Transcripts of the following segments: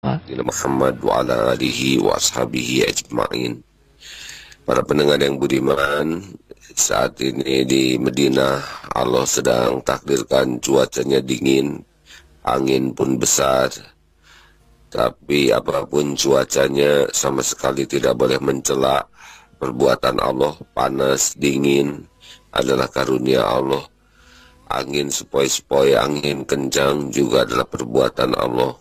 Muhammad wa ala alihi wa ashabihi ajma'in. Para pendengar yang budiman, saat ini di Madinah Allah sedang takdirkan cuacanya dingin, angin pun besar. Tapi apapun cuacanya sama sekali tidak boleh mencela perbuatan Allah. Panas, dingin adalah karunia Allah. Angin sepoi-sepoi, angin kencang juga adalah perbuatan Allah.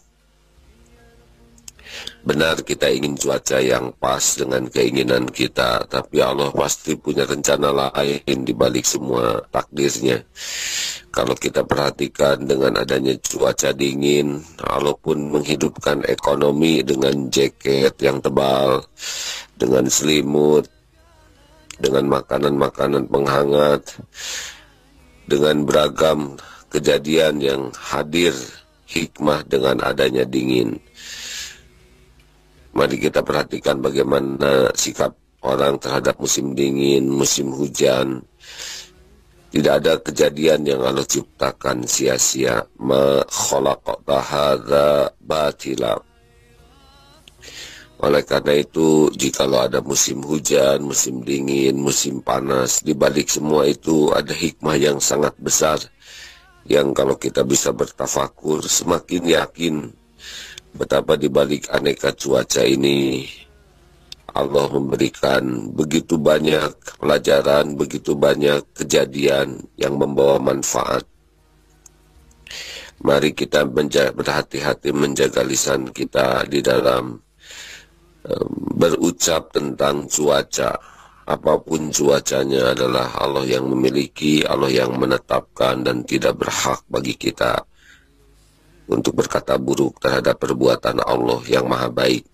Benar kita ingin cuaca yang pas dengan keinginan kita, tapi Allah pasti punya rencana lain di balik semua takdirnya. Kalau kita perhatikan dengan adanya cuaca dingin, Allah pun menghidupkan ekonomi dengan jaket yang tebal, dengan selimut, dengan makanan-makanan penghangat, dengan beragam kejadian yang hadir hikmah dengan adanya dingin. Mari kita perhatikan bagaimana sikap orang terhadap musim dingin, musim hujan. Tidak ada kejadian yang Allah ciptakan sia-sia. Ma khalaqta hadza batila. Oleh karena itu, jikalau ada musim hujan, musim dingin, musim panas, di balik semua itu ada hikmah yang sangat besar. Yang kalau kita bisa bertafakur, semakin yakin betapa di balik aneka cuaca ini Allah memberikan begitu banyak pelajaran, begitu banyak kejadian yang membawa manfaat. Mari kita berhati-hati menjaga lisan kita di dalam berucap tentang cuaca. Apapun cuacanya adalah Allah yang memiliki, Allah yang menetapkan, dan tidak berhak bagi kita untuk berkata buruk terhadap perbuatan Allah yang maha baik.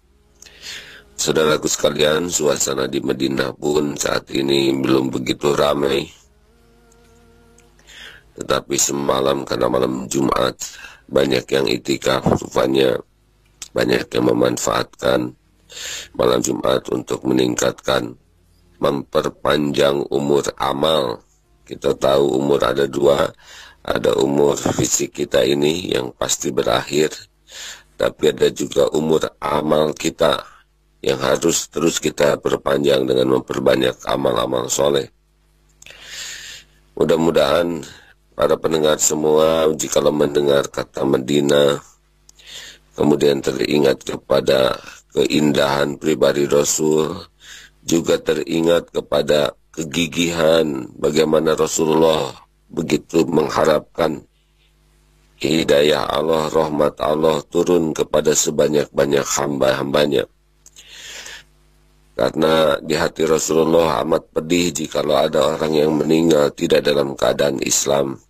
Saudaraku sekalian, suasana di Madinah pun saat ini belum begitu ramai. Tetapi semalam karena malam Jumat, banyak yang itikaf, rupanya banyak yang memanfaatkan malam Jumat untuk meningkatkan, memperpanjang umur amal. Kita tahu umur ada dua, ada umur fisik kita ini yang pasti berakhir, tapi ada juga umur amal kita yang harus terus kita perpanjang dengan memperbanyak amal-amal soleh. Mudah-mudahan para pendengar semua, jikalau mendengar kata Madinah, kemudian teringat kepada keindahan pribadi Rasul, juga teringat kepada kegigihan bagaimana Rasulullah begitu mengharapkan hidayah Allah, rahmat Allah turun kepada sebanyak-banyak hamba-hambanya. Karena di hati Rasulullah amat pedih jikalau ada orang yang meninggal tidak dalam keadaan Islam.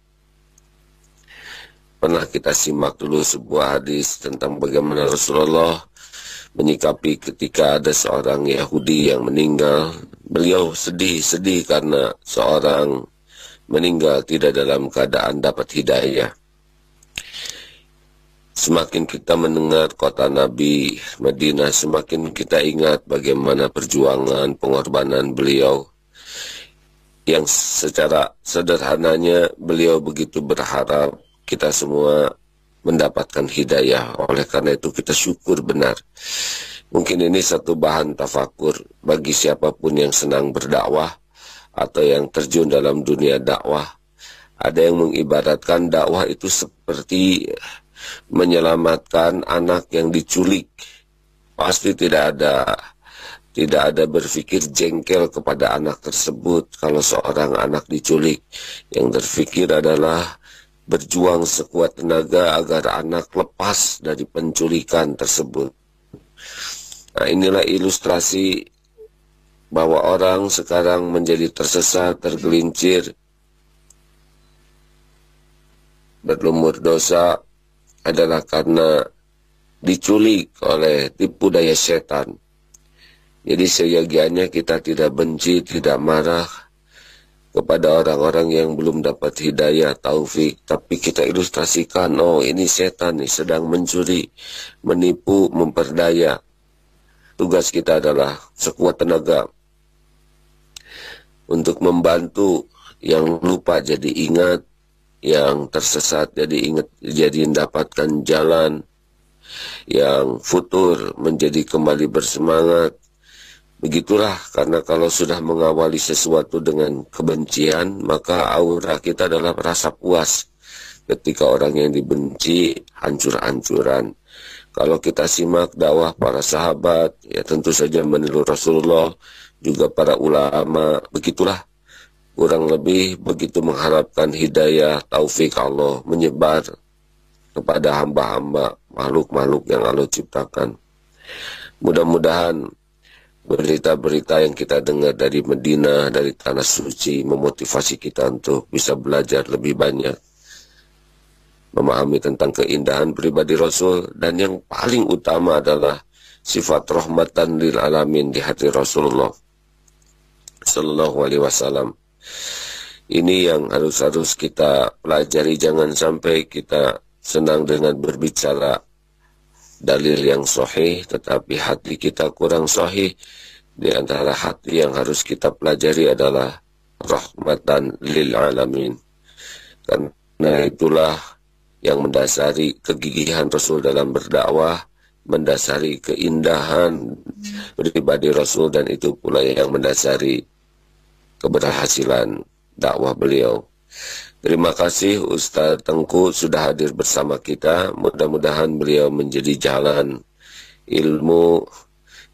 Pernah kita simak dulu sebuah hadis tentang bagaimana Rasulullah menyikapi ketika ada seorang Yahudi yang meninggal. Beliau sedih karena seorang meninggal tidak dalam keadaan dapat hidayah. Semakin kita mendengar kota Nabi Madinah, semakin kita ingat bagaimana perjuangan, pengorbanan beliau. Yang secara sederhananya beliau begitu berharap kita semua mendapatkan hidayah. Oleh karena itu kita syukur benar. Mungkin ini satu bahan tafakur bagi siapapun yang senang berdakwah atau yang terjun dalam dunia dakwah. Ada yang mengibaratkan dakwah itu seperti menyelamatkan anak yang diculik. Pasti tidak ada berpikir jengkel kepada anak tersebut kalau seorang anak diculik. Yang terpikir adalah berjuang sekuat tenaga agar anak lepas dari penculikan tersebut. Nah, inilah ilustrasi bahwa orang sekarang menjadi tersesat, tergelincir, berlumur dosa adalah karena diculik oleh tipu daya setan. Jadi seyogianya kita tidak benci, tidak marah kepada orang-orang yang belum dapat hidayah, taufik, tapi kita ilustrasikan, oh ini setan nih sedang mencuri, menipu, memperdaya. Tugas kita adalah sekuat tenaga untuk membantu yang lupa jadi ingat, yang tersesat jadi ingat, jadi mendapatkan jalan, yang futur menjadi kembali bersemangat. Begitulah, karena kalau sudah mengawali sesuatu dengan kebencian, maka aura kita adalah rasa puas. Ketika orang yang dibenci, hancur-hancuran. Kalau kita simak dakwah para sahabat, ya tentu saja meniru Rasulullah, juga para ulama, begitulah. Kurang lebih begitu mengharapkan hidayah, taufik Allah menyebar kepada hamba-hamba, makhluk-makhluk yang Allah ciptakan. Mudah-mudahan berita-berita yang kita dengar dari Madinah, dari Tanah Suci, memotivasi kita untuk bisa belajar lebih banyak, memahami tentang keindahan pribadi Rasul, dan yang paling utama adalah sifat rahmatan lil alamin di hati Rasulullah Sallallahu Alaihi Wasallam. Ini yang harus kita pelajari. Jangan sampai kita senang dengan berbicara dalil yang sahih, tetapi hati kita kurang sahih. Di antara hati yang harus kita pelajari adalah rahmatan lil alamin. Karena itulah yang mendasari kegigihan Rasul dalam berdakwah, mendasari keindahan pribadi Rasul, dan itu pula yang mendasari keberhasilan dakwah beliau. Terima kasih Ustadz Tengku sudah hadir bersama kita. Mudah-mudahan beliau menjadi jalan ilmu,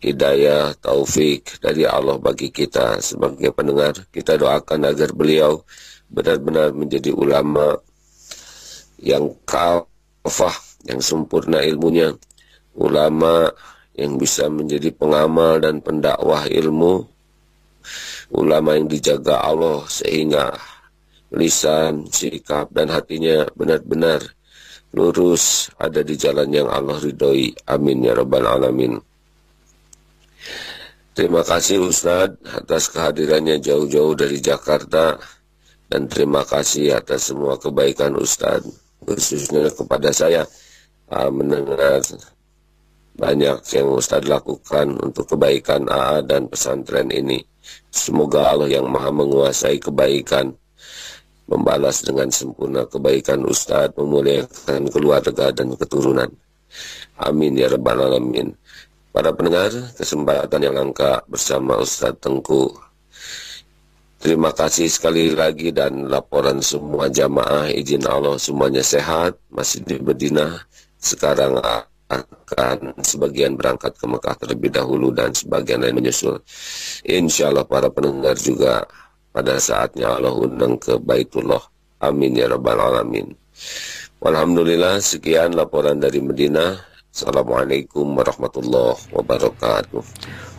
hidayah, taufik dari Allah bagi kita sebagai pendengar. Kita doakan agar beliau benar-benar menjadi ulama yang kafah, yang sempurna ilmunya, ulama yang bisa menjadi pengamal dan pendakwah ilmu, ulama yang dijaga Allah sehingga lisan, sikap, dan hatinya benar-benar lurus, ada di jalan yang Allah ridhoi. Amin ya rabbal alamin. Terima kasih Ustadz atas kehadirannya jauh-jauh dari Jakarta, dan terima kasih atas semua kebaikan Ustadz, khususnya kepada saya. Mendengar banyak yang Ustadz lakukan untuk kebaikan AA dan pesantren ini. Semoga Allah yang maha menguasai kebaikan membalas dengan sempurna kebaikan Ustadz, memuliakan keluarga dan keturunan. Amin ya rabbal alamin. Para pendengar, kesempatan yang langka bersama Ustadz Tengku. Terima kasih sekali lagi, dan laporan semua jamaah izin Allah semuanya sehat, masih di Madinah. Sekarang akan sebagian berangkat ke Mekah terlebih dahulu dan sebagian lain menyusul. Insya Allah para pendengar juga pada saatnya Allah undang ke Baitullah. Amin ya rabbal alamin. Alhamdulillah, sekian laporan dari Madinah. Assalamualaikum warahmatullahi wabarakatuh.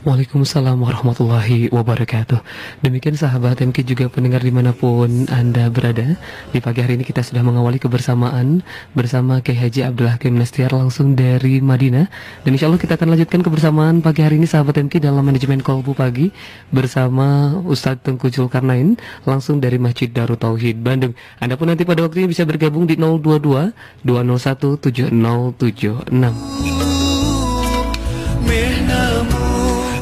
Waalaikumsalam warahmatullahi wabarakatuh. Demikian sahabat MK juga pendengar dimanapun Anda berada. Di pagi hari ini kita sudah mengawali kebersamaan bersama Kiai Haji Abdul Hakim Nastiar langsung dari Madinah. Dan insya Allah kita akan lanjutkan kebersamaan pagi hari ini sahabat MK dalam manajemen Kolbu Pagi bersama Ustadz Tengku Zulkarnain langsung dari Masjid Darut Tauhid Bandung. Anda pun nanti pada waktunya bisa bergabung di 022 201 7076.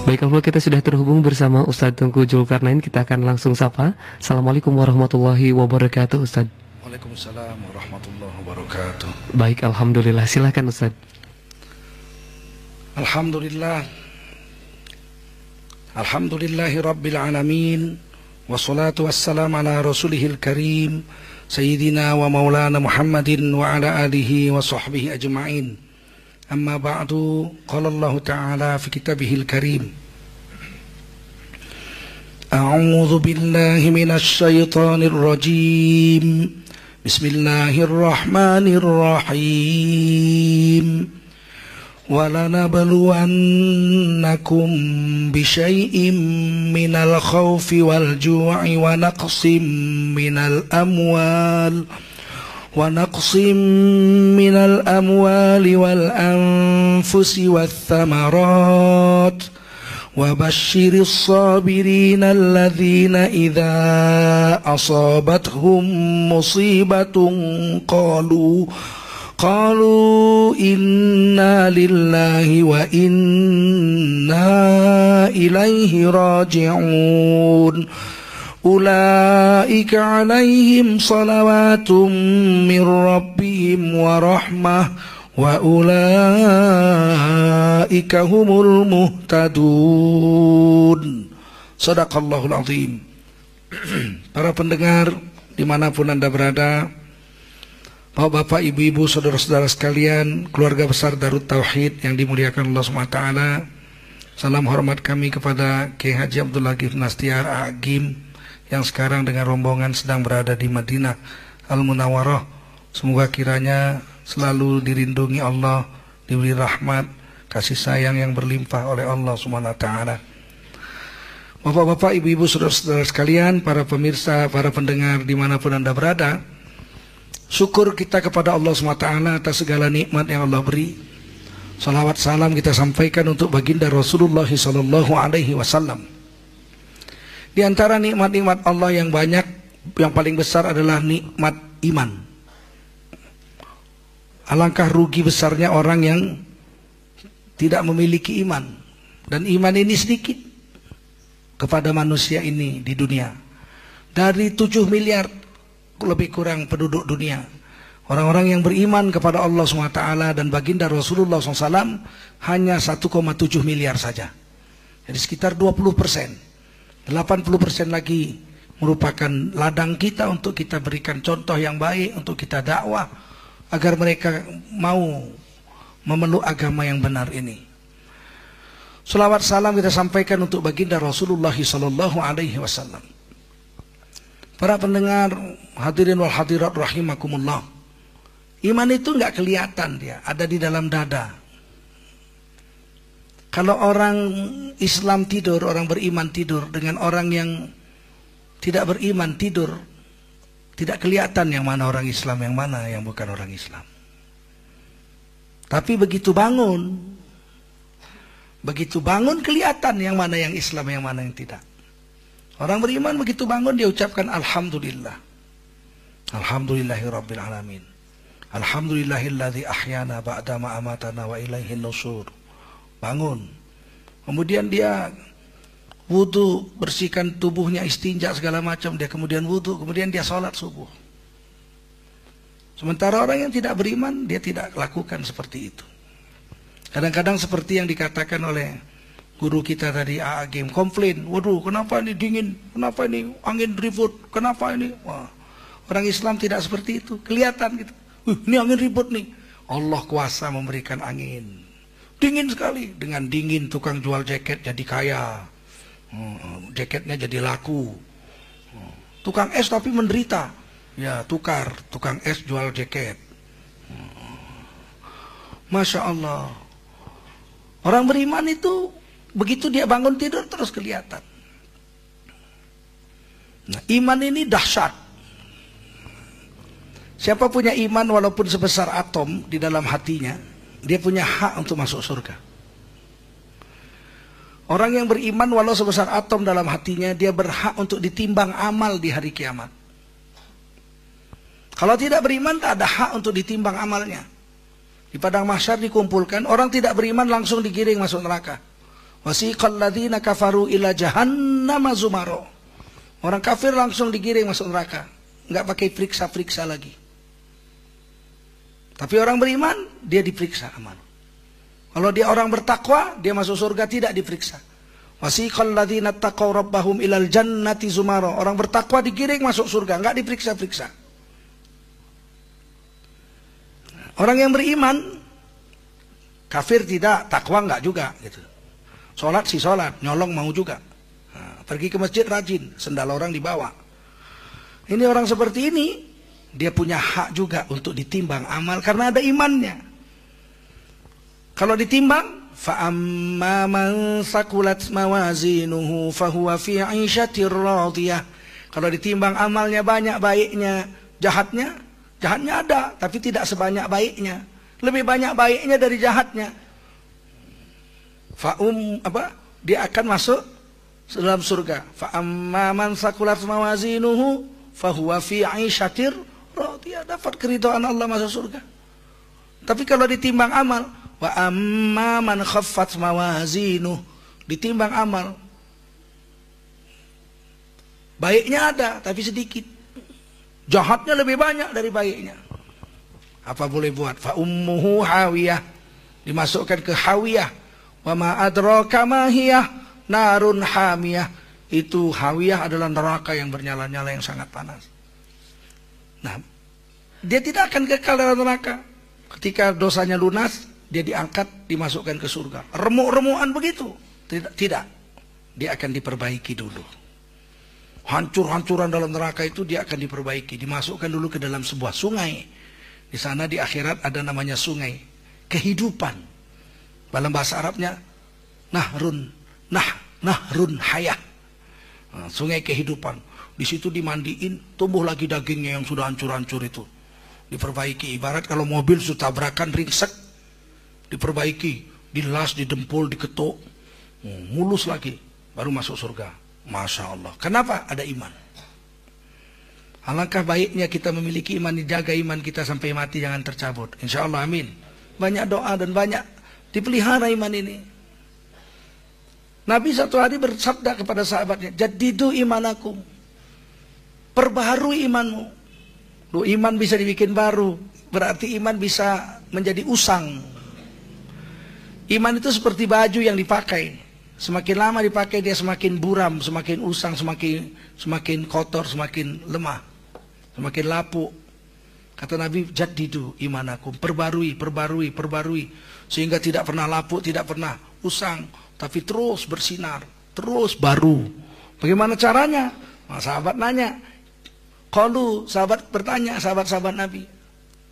Baik, kalau kita sudah terhubung bersama Ustadz Tengku Zulkarnain, kita akan langsung sapa. Assalamualaikum warahmatullahi wabarakatuh Ustadz. Waalaikumsalam warahmatullahi wabarakatuh. Baik, alhamdulillah, silakan Ustadz. Alhamdulillah, alhamdulillahi rabbil alamin, wassalatu wassalamu ala rasulihil karim, sayyidina wa maulana Muhammadin wa ala alihi wa sahbihi ajma'in. Amma ba'du, qala Allah Ta'ala fi kitabihil karim, A'udzu billahi minasy syaithanir rajim. Bismillahirrahmanirrahim. وَلَنَبْلُوَنَّكُمْ بِشَيْءٍ مِّنَ الْخَوْفِ وَالْجُوعِ وَنَقْصٍ مِّنَ الْأَمْوَالِ وَالْأَنفُسِ وَالثَّمَرَاتِ وَبَشِّرِ الصَّابِرِينَ الَّذِينَ إِذَا أَصَابَتْهُم مُّصِيبَةٌ قالوا إنا لله وإنا إليه راجعون أولئك عليهم صلوات من ربهم ورحمة wa ulaika humul muhtadun. Shadaqallahul azim. Para pendengar dimanapun Anda berada, Bapak, Ibu-ibu, saudara-saudara sekalian, keluarga besar Darut Tauhid yang dimuliakan Allah SWT, salam hormat kami kepada Kiai Haji Abdul Latif Nastiar Agim yang sekarang dengan rombongan sedang berada di Madinah Al-Munawwarah. Semoga kiranya selalu dirindungi Allah, diberi rahmat, kasih sayang yang berlimpah oleh Allah SWT. Bapak-bapak, ibu-ibu, saudara-saudara sekalian, para pemirsa, para pendengar dimanapun Anda berada, syukur kita kepada Allah SWT atas segala nikmat yang Allah beri. Salawat salam kita sampaikan untuk baginda Rasulullah SAW. Di antara nikmat-nikmat Allah yang banyak, yang paling besar adalah nikmat iman. Alangkah rugi besarnya orang yang tidak memiliki iman. Dan iman ini sedikit kepada manusia ini di dunia. Dari 7 miliar lebih kurang penduduk dunia, orang-orang yang beriman kepada Allah SWT dan baginda Rasulullah SAW hanya 1,7 miliar saja. Jadi sekitar 20%. 80% lagi merupakan ladang kita untuk kita berikan contoh yang baik, untuk kita dakwah agar mereka mau memeluk agama yang benar ini. Salawat salam kita sampaikan untuk baginda Rasulullah SAW. Para pendengar, hadirin wal hadirat rahimakumullah. Iman itu nggak kelihatan, dia ada di dalam dada. Kalau orang Islam tidur, orang beriman tidur, dengan orang yang tidak beriman tidur, tidak kelihatan yang mana orang Islam, yang mana yang bukan orang Islam. Tapi begitu bangun kelihatan yang mana yang Islam, yang mana yang tidak. Orang beriman begitu bangun dia ucapkan Alhamdulillah. Alhamdulillahirabbil alamin. Alhamdulillahilladzi ahyana ba'dama amatana wa ilaihin nusyur. Bangun. Kemudian dia wudu, bersihkan tubuhnya, istinja segala macam, dia kemudian wudu, kemudian dia sholat subuh. Sementara orang yang tidak beriman, dia tidak lakukan seperti itu. Kadang-kadang seperti yang dikatakan oleh guru kita tadi, Agim, komplain, waduh kenapa ini dingin, kenapa ini angin ribut, kenapa ini. Wah, orang Islam tidak seperti itu, kelihatan gitu. Ini angin ribut nih, Allah kuasa memberikan angin. Dingin sekali, dengan dingin tukang jual jaket jadi kaya, jaketnya jadi laku. Tukang es tapi menderita, ya tukang es jual jaket. Masya Allah. Orang beriman itu begitu dia bangun tidur terus kelihatan. Nah, iman ini dahsyat. Siapa punya iman walaupun sebesar atom di dalam hatinya, dia punya hak untuk masuk surga. Orang yang beriman walau sebesar atom dalam hatinya, dia berhak untuk ditimbang amal di hari kiamat. Kalau tidak beriman, tak ada hak untuk ditimbang amalnya. Di padang mahsyar dikumpulkan, orang tidak beriman langsung digiring masuk neraka. Wasiqal ladzina kafaru ila jahannama zumaro. Orang kafir langsung digiring masuk neraka, enggak pakai periksa-periksa lagi. Tapi orang beriman, dia diperiksa amal. Kalau dia orang bertakwa, dia masuk surga tidak diperiksa. Wasiqal ladzina taqaw rabbahum ilal jannati zumaro. Orang bertakwa digiring masuk surga, enggak diperiksa-periksa. Orang yang beriman, kafir tidak, takwa enggak juga gitu. Sholat sih sholat, nyolong mau juga. Nah, pergi ke masjid rajin, sendal orang dibawa. Ini orang seperti ini, dia punya hak juga untuk ditimbang amal karena ada imannya. Kalau ditimbang, fa amma man saqulat mawazinuhu fahuwa fi 'ishatir radiyah. Kalau ditimbang amalnya banyak baiknya, jahatnya ada, tapi tidak sebanyak baiknya. Lebih banyak baiknya dari jahatnya. Dia akan masuk dalam surga. Fa amma man saqulat mawazinuhu fahuwa fi 'ishatir radiyah, dapat keridhaan Allah masuk surga. Tapi kalau ditimbang amal, wa amma man khaffat mawazinuhu, ditimbang amal, baiknya ada tapi sedikit, jahatnya lebih banyak dari baiknya. Apa boleh buat? Fa ummuhu hawiyah, dimasukkan ke hawiyah. Wa ma adraka ma hiyah narun hamiyah. Itu hawiyah adalah neraka yang bernyala-nyala yang sangat panas. Nah, dia tidak akan kekal dalam neraka. Ketika dosanya lunas, dia diangkat, dimasukkan ke surga. Remuk-remukan begitu? Tidak. Dia akan diperbaiki dulu. Hancur-hancuran dalam neraka itu dia akan diperbaiki. Dimasukkan dulu ke dalam sebuah sungai. Di sana di akhirat ada namanya sungai kehidupan. Dalam bahasa Arabnya nahrun hayah. Nah, sungai kehidupan. Di situ dimandiin, tumbuh lagi dagingnya yang sudah hancur-hancur itu. Diperbaiki. Ibarat kalau mobil sudah tabrakan ringsek, diperbaiki, dilas, didempul, diketuk, mulus lagi, baru masuk surga. Masya Allah. Kenapa? Ada iman. Alangkah baiknya kita memiliki iman, dijaga iman kita sampai mati, jangan tercabut. Insya Allah, amin. Banyak doa dan banyak dipelihara iman ini. Nabi satu hari bersabda kepada sahabatnya, jadidu imanakum, perbaharui imanmu. Loh, iman bisa dibikin baru, berarti iman bisa menjadi usang. Iman itu seperti baju yang dipakai. Semakin lama dipakai dia semakin buram, semakin usang, semakin kotor, semakin lemah, semakin lapuk. Kata Nabi, jadidu imanakum, perbarui, sehingga tidak pernah lapuk, tidak pernah usang, tapi terus bersinar, terus baru. Bagaimana caranya? Nah, sahabat nanya. Qalu, sahabat bertanya, sahabat-sahabat Nabi,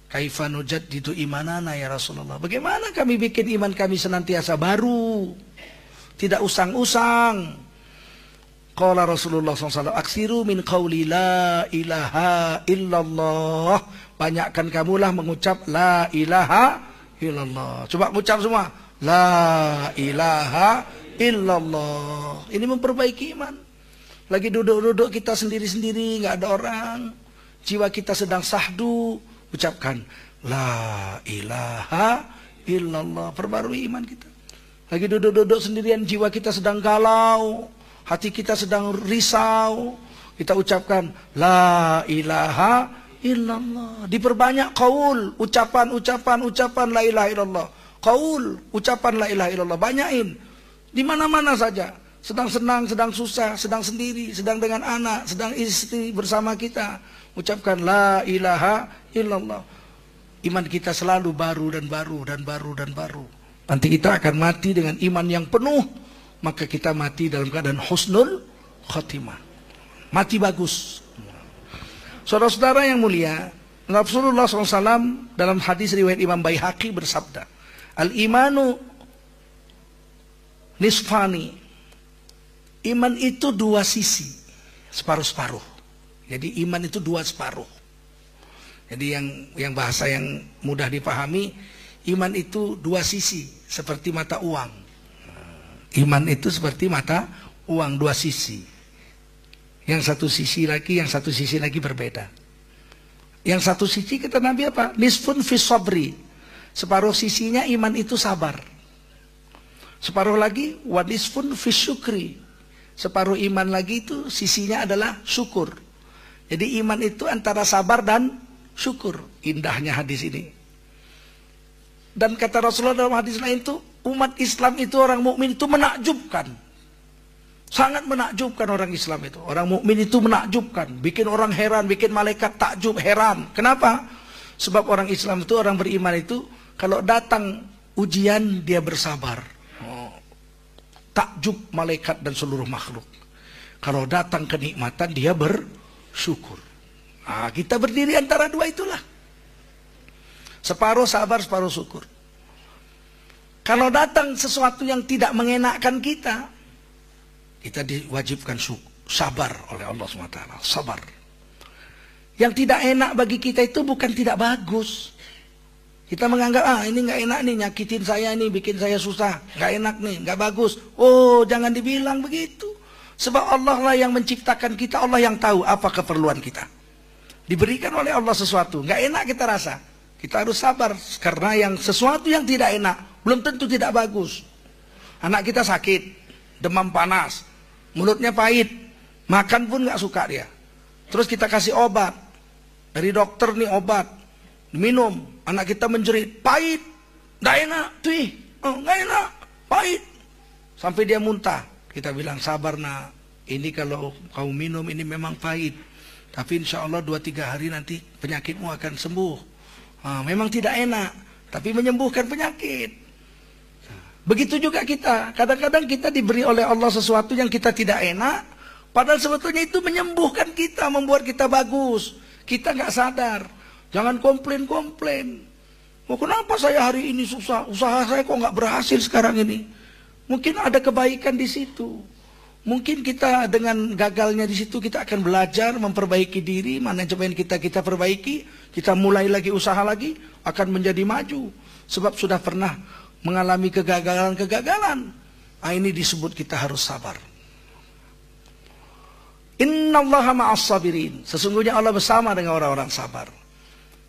kaifa nujaddidu imanana ya Rasulullah? Bagaimana kami bikin iman kami senantiasa baru, tidak usang-usang? Qala Rasulullah SAW, aksiru min qawli la ilaha illallah. Banyakkan kamulah mengucap la ilaha illallah. Coba ucap semua, la ilaha illallah. Ini memperbaiki iman. Lagi duduk-duduk kita sendiri-sendiri, nggak ada orang, jiwa kita sedang sahdu, ucapkan la ilaha illallah. Perbarui iman kita. Lagi duduk-duduk sendirian, jiwa kita sedang galau, hati kita sedang risau, kita ucapkan la ilaha illallah. Diperbanyak qaul, ucapan la ilaha illallah. Qaul, ucapan la ilaha illallah, banyain. Di mana-mana saja. Sedang senang, sedang susah, sedang sendiri, sedang dengan anak, sedang istri bersama kita, ucapkan la ilaha illallah. Iman kita selalu baru dan baru dan baru dan baru. Nanti kita akan mati dengan iman yang penuh, maka kita mati dalam keadaan husnul khatimah, mati bagus. Saudara-saudara yang mulia, Rasulullah SAW dalam hadis riwayat Imam Baihaqi bersabda, al-imanu nisfani. Iman itu dua sisi, separuh-separuh. Jadi iman itu dua separuh. Jadi yang bahasa yang mudah dipahami, iman itu dua sisi, seperti mata uang. Iman itu seperti mata uang, dua sisi. Yang satu sisi lagi berbeda. Yang satu sisi kata Nabi apa? Nisfun fis sabri. Separuh sisinya iman itu sabar. Separuh lagi wa nisfun fis syukri. Separuh iman lagi itu sisinya adalah syukur. Jadi iman itu antara sabar dan syukur. Indahnya hadis ini. Dan kata Rasulullah dalam hadis lain itu, umat Islam itu, orang mukmin itu menakjubkan. Sangat menakjubkan orang Islam itu. Orang mukmin itu menakjubkan, bikin orang heran, bikin malaikat takjub heran. Kenapa? Sebab orang Islam itu, orang beriman itu, kalau datang ujian dia bersabar. Takjub malaikat dan seluruh makhluk. Kalau datang kenikmatan dia bersyukur. Nah, kita berdiri antara dua itulah. Separuh sabar, separuh syukur. Kalau datang sesuatu yang tidak mengenakkan kita diwajibkan sabar oleh Allah SWT. Sabar. Yang tidak enak bagi kita itu bukan tidak bagus. Kita menganggap, ini nggak enak nih, nyakitin saya nih, bikin saya susah, nggak enak nih, nggak bagus. Oh, jangan dibilang begitu. Sebab Allah lah yang menciptakan kita, Allah yang tahu apa keperluan kita. Diberikan oleh Allah sesuatu, nggak enak kita rasa. Kita harus sabar, karena yang sesuatu yang tidak enak, belum tentu tidak bagus. Anak kita sakit, demam panas, mulutnya pahit, makan pun nggak suka dia. Terus kita kasih obat, dari dokter nih obat, minum, anak kita menjerit, pahit, nggak enak, tuh, nggak enak, pahit, sampai dia muntah. Kita bilang, sabar nak, ini kalau kau minum ini memang pahit, tapi insya Allah 2-3 hari nanti penyakitmu akan sembuh. Memang tidak enak, tapi menyembuhkan penyakit. Begitu juga kita, kadang-kadang kita diberi oleh Allah sesuatu yang kita tidak enak, padahal sebetulnya itu menyembuhkan kita, membuat kita bagus. Kita nggak sadar. Jangan komplain-komplain. Kenapa saya hari ini susah? Usaha saya kok nggak berhasil sekarang ini? Mungkin ada kebaikan di situ. Mungkin kita dengan gagalnya di situ kita akan belajar memperbaiki diri. Mana yang coba kita perbaiki, kita mulai lagi usaha lagi, akan menjadi maju. Sebab sudah pernah mengalami kegagalan-kegagalan. Ini disebut kita harus sabar. Innallaha ma'as sabirin. Sesungguhnya Allah bersama dengan orang-orang sabar.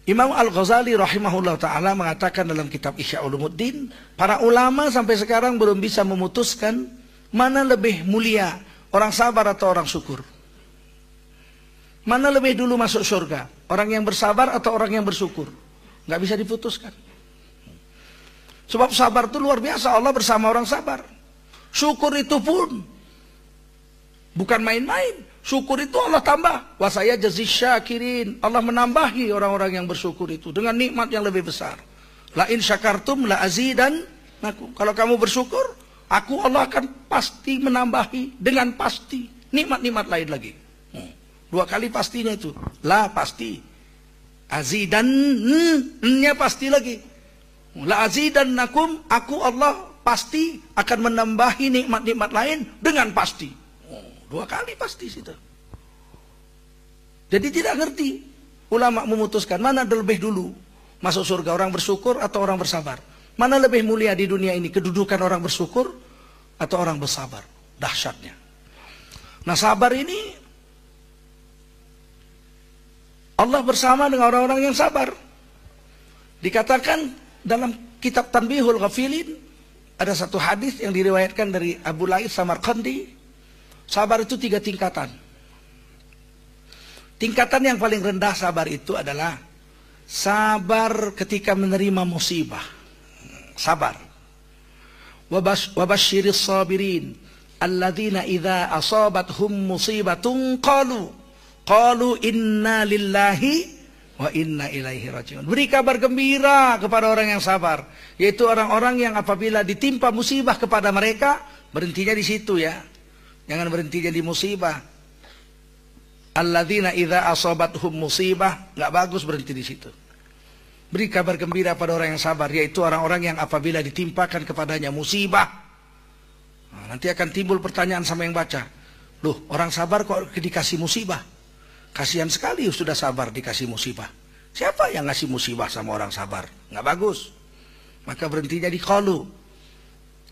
Imam Al-Ghazali rahimahullah ta'ala mengatakan dalam kitab Ihya Ulumuddin, para ulama sampai sekarang belum bisa memutuskan mana lebih mulia, orang sabar atau orang syukur. Mana lebih dulu masuk surga, orang yang bersabar atau orang yang bersyukur. Nggak bisa diputuskan. Sebab sabar itu luar biasa, Allah bersama orang sabar. Syukur itu pun bukan main-main. Syukur itu Allah tambah. Wa saya jazi syakirin. Allah menambahi orang-orang yang bersyukur itu dengan nikmat yang lebih besar. La in syakartum la azidan. Kalau kamu bersyukur, aku Allah akan pasti menambahi dengan pasti nikmat-nikmat lain lagi. 2 kali pastinya itu. La pasti. Azidan nya pasti lagi. La azidan nakum, aku Allah pasti akan menambahi nikmat-nikmat lain dengan pasti. 2 kali pasti situ. Jadi tidak ngerti. Ulama memutuskan mana lebih dulu masuk surga, orang bersyukur atau orang bersabar. Mana lebih mulia di dunia ini, kedudukan orang bersyukur atau orang bersabar. Dahsyatnya. Nah, sabar ini Allah bersama dengan orang-orang yang sabar. Dikatakan dalam kitab Tanbihul Ghafilin ada satu hadis yang diriwayatkan dari Abu Laith Samarqandi. Sabar itu 3 tingkatan. Tingkatan yang paling rendah sabar itu adalah sabar ketika menerima musibah. Sabar. Wabasyiris sabirin alladzina idza asabathum musibatun qalu inna lillahi wa inna ilaihi rajiun. Beri kabar gembira kepada orang yang sabar, yaitu orang-orang yang apabila ditimpa musibah kepada mereka, berhentinya di situ ya. Jangan berhenti jadi musibah. Alladzina idza asabathum musibah, enggak bagus berhenti di situ. Beri kabar gembira pada orang yang sabar, yaitu orang-orang yang apabila ditimpakan kepadanya musibah. Nanti akan timbul pertanyaan sama yang baca. Loh, orang sabar kok dikasih musibah? Kasihan sekali sudah sabar dikasih musibah. Siapa yang ngasih musibah sama orang sabar? Enggak bagus. Maka berhentinya di qalu.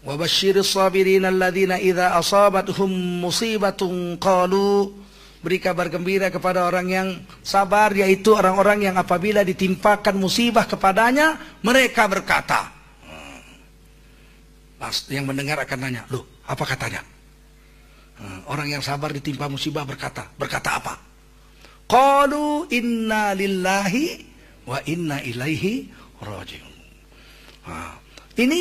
Wa basyiris sabirin alladzina idza asabathum musibatun qalu, beri kabar gembira kepada orang yang sabar, yaitu orang-orang yang apabila ditimpakan musibah kepadanya mereka berkata. Yang mendengar akan nanya, loh apa katanya? Orang yang sabar ditimpa musibah berkata apa? Qalu inna lillahi wa inna ilaihi rajiun. Ini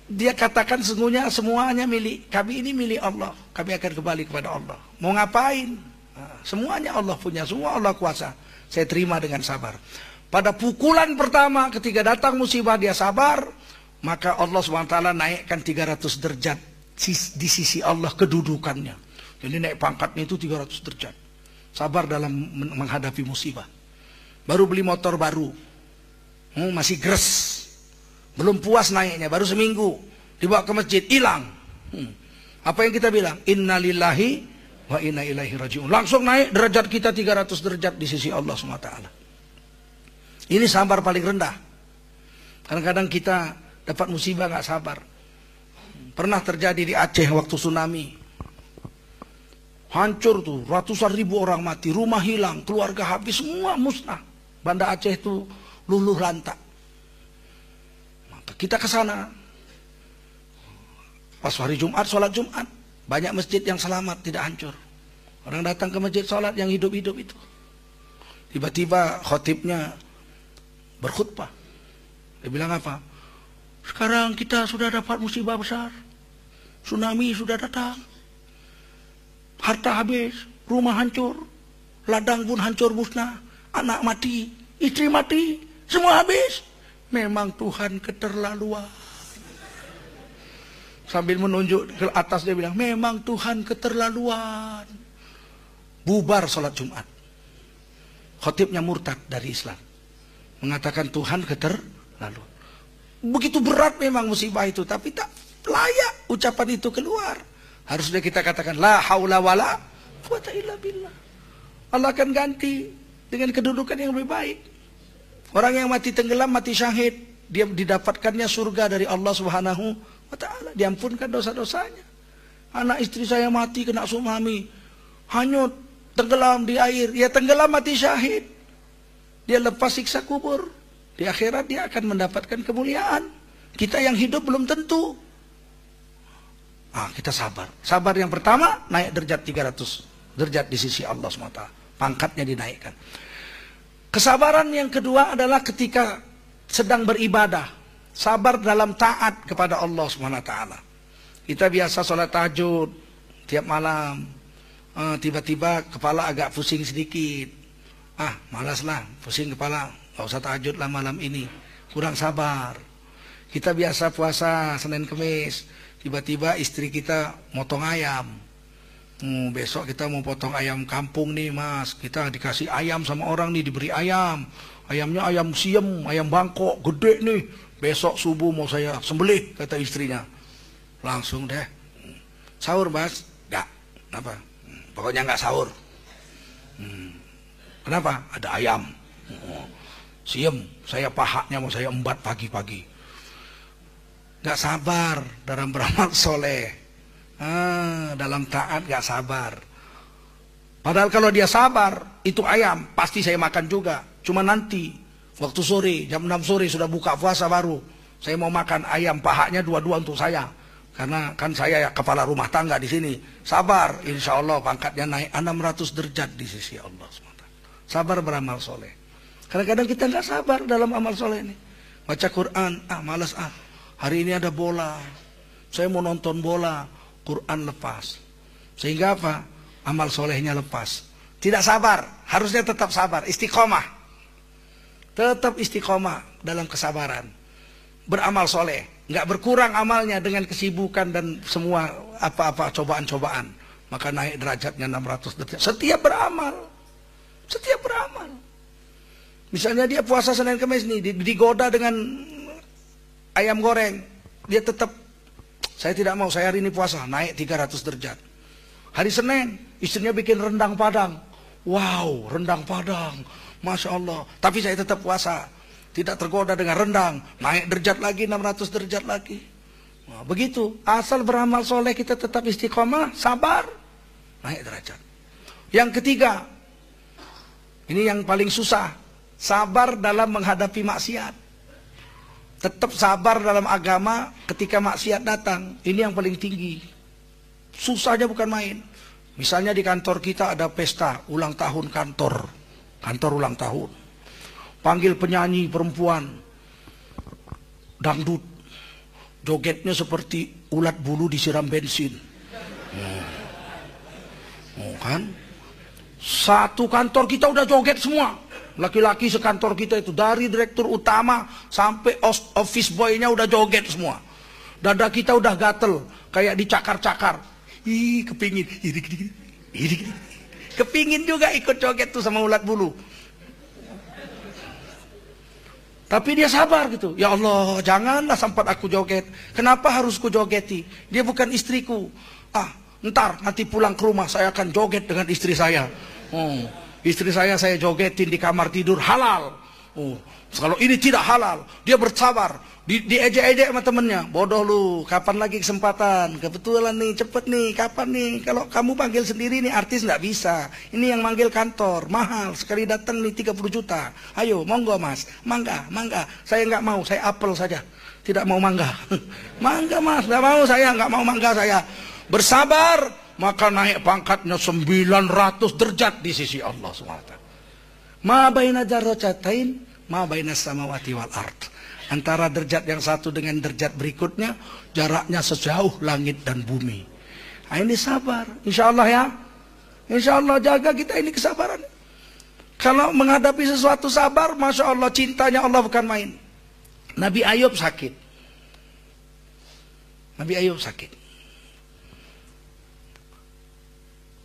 dia katakan sesungguhnya semuanya milik kami, ini milik Allah. Kami akan kembali kepada Allah. Mau ngapain? Semuanya Allah punya, semua Allah kuasa. Saya terima dengan sabar. Pada pukulan pertama ketika datang musibah dia sabar, maka Allah SWT naikkan 300 derajat di sisi Allah kedudukannya. Jadi naik pangkatnya itu 300 derajat. Sabar dalam menghadapi musibah. Baru beli motor baru, masih gres. Belum puas naiknya, baru seminggu. Dibawa ke masjid, hilang. Apa yang kita bilang? Inna lillahi wa inna ilaihi rajiun. Langsung naik derajat kita 300 derajat di sisi Allah SWT. Ini sabar paling rendah. Kadang-kadang kita dapat musibah gak sabar. Pernah terjadi di Aceh waktu tsunami. Hancur tuh, ratusan ribu orang mati, rumah hilang, keluarga habis, semua musnah. Banda Aceh itu luluh lantak. Kita ke sana. Pas hari Jumat, sholat Jumat, banyak masjid yang selamat, tidak hancur. Orang datang ke masjid sholat yang hidup-hidup itu. Tiba-tiba khotibnya berkhutbah. Dia bilang apa? Sekarang kita sudah dapat musibah besar. Tsunami sudah datang. Harta habis, rumah hancur, ladang pun hancur musnah, anak mati, istri mati, semua habis. Memang Tuhan keterlaluan. Sambil menunjuk ke atas dia bilang, memang Tuhan keterlaluan. Bubar sholat Jumat. Khotibnya murtad dari Islam. Mengatakan Tuhan keterlaluan. Begitu berat memang musibah itu, tapi tak layak ucapan itu keluar. Harusnya kita katakan, la haula wala quwata illa billah. Allah akan ganti dengan kedudukan yang lebih baik. Orang yang mati tenggelam, mati syahid, dia didapatkannya surga dari Allah Subhanahu wa ta'ala, diampunkan dosa-dosanya. Anak istri saya mati kena tsunami, hanyut, tenggelam di air, ya tenggelam mati syahid. Dia lepas siksa kubur. Di akhirat dia akan mendapatkan kemuliaan. Kita yang hidup belum tentu. Kita sabar. Sabar yang pertama, naik derajat 300 derajat di sisi Allah SWT. Pangkatnya dinaikkan. Kesabaran yang kedua adalah ketika sedang beribadah. Sabar dalam taat kepada Allah SWT. Kita biasa sholat tahajud tiap malam. Tiba-tiba kepala agak pusing sedikit. Malaslah, pusing kepala. Gak usah tahajud lah malam ini. Kurang sabar. Kita biasa puasa Senin Kemis. Tiba-tiba istri kita motong ayam. Besok kita mau potong ayam kampung nih mas. Kita dikasih ayam sama orang nih, diberi ayam. Ayamnya ayam siem, ayam Bangkok, gede nih. Besok subuh mau saya sembelih, kata istrinya. Langsung deh. Sahur mas? Gak. Kenapa? Pokoknya gak sahur. Kenapa? Ada ayam. Siem, saya pahaknya mau saya embat pagi-pagi. Gak sabar dalam beramal soleh. Dalam taat gak sabar. Padahal kalau dia sabar, itu ayam pasti saya makan juga. Cuma nanti waktu sore, jam 6 sore sudah buka puasa baru, saya mau makan ayam pahaknya dua-dua untuk saya. Karena kan saya ya kepala rumah tangga di sini. Sabar, insya Allah pangkatnya naik 600 derajat di sisi Allah SWT. Sabar beramal soleh. Kadang-kadang kita nggak sabar dalam amal soleh ini. Baca Quran, malas Hari ini ada bola, saya mau nonton bola, Quran lepas. Sehingga apa? Amal solehnya lepas. Tidak sabar, harusnya tetap sabar, istiqomah. Tetap istiqomah dalam kesabaran. Beramal soleh, nggak berkurang amalnya dengan kesibukan dan semua apa-apa cobaan-cobaan. Maka naik derajatnya 600 derajat. Setiap beramal. Misalnya dia puasa Senin Kemis nih, digoda dengan ayam goreng, dia tetap, saya tidak mau, saya hari ini puasa, naik 300 derajat. Hari Senin, istrinya bikin rendang Padang. Wow, rendang Padang, Masya Allah. Tapi saya tetap puasa, tidak tergoda dengan rendang, naik derajat lagi, 600 derajat lagi. Nah, begitu, asal beramal soleh kita tetap istiqomah, sabar, naik derajat. Yang ketiga, ini yang paling susah, sabar dalam menghadapi maksiat. Tetap sabar dalam agama ketika maksiat datang. Ini yang paling tinggi. Susahnya bukan main. Misalnya di kantor kita ada pesta ulang tahun kantor ulang tahun. Panggil penyanyi perempuan dangdut, jogetnya seperti ulat bulu disiram bensin. Kan? Satu kantor kita udah joget semua. Laki-laki sekantor kita itu, dari direktur utama sampai office boy-nya udah joget semua. Dada kita udah gatel, kayak dicakar-cakar. Kepingin. Kepingin juga ikut joget tuh sama ulat bulu. Tapi dia sabar gitu. Ya Allah, janganlah sempat aku joget. Kenapa harus ku jogeti? Dia bukan istriku. Ntar nanti pulang ke rumah saya akan joget dengan istri saya. Istri saya jogetin di kamar tidur, halal. Kalau ini tidak halal, dia bersabar. Diejek-ejek sama temennya. Bodoh lu, kapan lagi kesempatan? Kebetulan nih, cepet nih, kapan nih? Kalau kamu panggil sendiri nih artis nggak bisa. Ini yang manggil kantor, mahal. Sekali datang nih 30 juta. Ayo, monggo mas, mangga. Saya nggak mau, saya apel saja. Tidak mau mangga. Mangga mas, nggak mau saya, nggak mau mangga saya. Bersabar. Maka naik pangkatnya 900 derajat di sisi Allah SWT. Ma baina darrajatain ma bainas samawati wal ard. Antara derajat yang satu dengan derajat berikutnya jaraknya sejauh langit dan bumi. Nah, ini sabar, insya Allah ya. Insya Allah jaga kita ini kesabaran. Kalau menghadapi sesuatu sabar, masya Allah cintanya Allah bukan main. Nabi Ayub sakit. Nabi Ayub sakit.